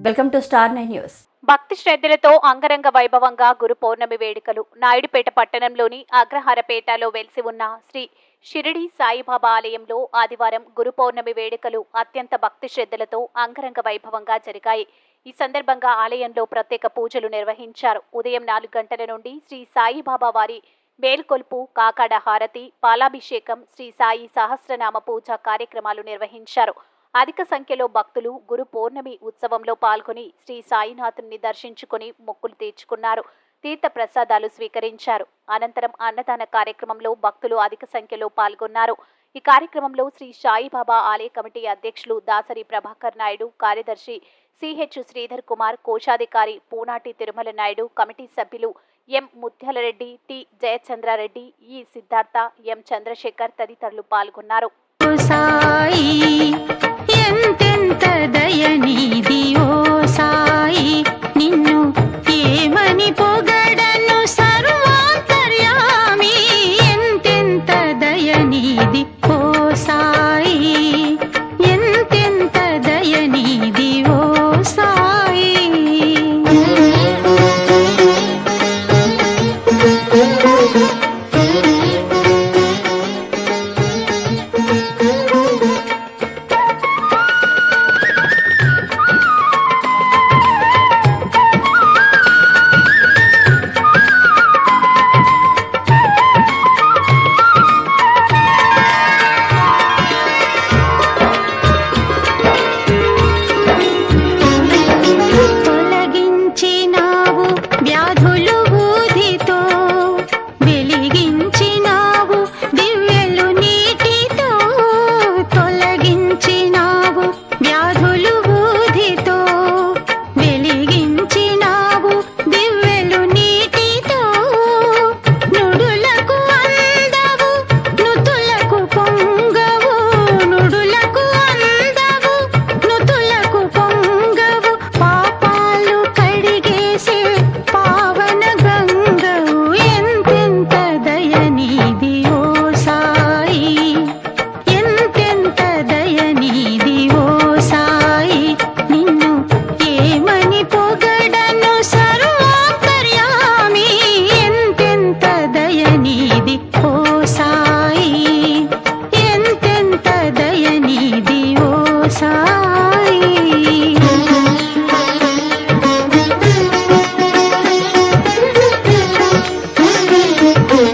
Welcome to star 9 news. భక్తి శ్రద్ధలతో అంగరంగ వైభవంగా గురు పౌర్ణమి వేడుకలు. నాయుడుపేట పట్టణంలోని అగ్రహారపేటలో వెలిసి ఉన్న శ్రీ షిరిడి సాయిబాబా ఆలయంలో ఆదివారం గురు పౌర్ణమి వేడుకలు అత్యంత భక్తి శ్రద్ధలతో అంగరంగ వైభవంగా జరిగాయి. ఈ సందర్భంగా ఆలయంలో ప్రత్యేక పూజలు నిర్వహించారు. ఉదయం 4 గంటల నుండి శ్రీ సాయిబాబా వారి మేల్కొల్పు, కాకాడ హారతి, పాలాభిషేకం, శ్రీ సాయి సహస్రనామ పూజ కార్యక్రమాలు నిర్వహించారు. అధిక సంఖ్యలో భక్తులు గురు పౌర్ణమి ఉత్సవంలో పాల్గొని శ్రీ సాయినాథుని దర్శించుకుని మొక్కులు తీర్చుకున్నారు. తీర్థ ప్రసాదాలు స్వీకరించారు. అనంతరం అన్నదాన కార్యక్రమంలో భక్తులు అధిక సంఖ్యలో పాల్గొన్నారు. ఈ కార్యక్రమంలో శ్రీ సాయిబాబా ఆలయ కమిటీ అధ్యక్షులు దాసరి ప్రభాకర్ నాయుడు, కార్యదర్శి సిహెచ్ శ్రీధర్ కుమార్, కోశాధికారి పూనాటి తిరుమల నాయుడు, కమిటీ సభ్యులు ఎం ముత్యాలరెడ్డి, టి జయచంద్రారెడ్డి, ఈ సిద్ధార్థ, ఎం చంద్రశేఖర్ తదితరులు పాల్గొన్నారు. ఎంతెంత దయనీది ఓ సాయి, నిన్ను ఏమని పొగడను సర్వాంతర్యామి, ఎంతెంత దయనీది ఓ సాయి.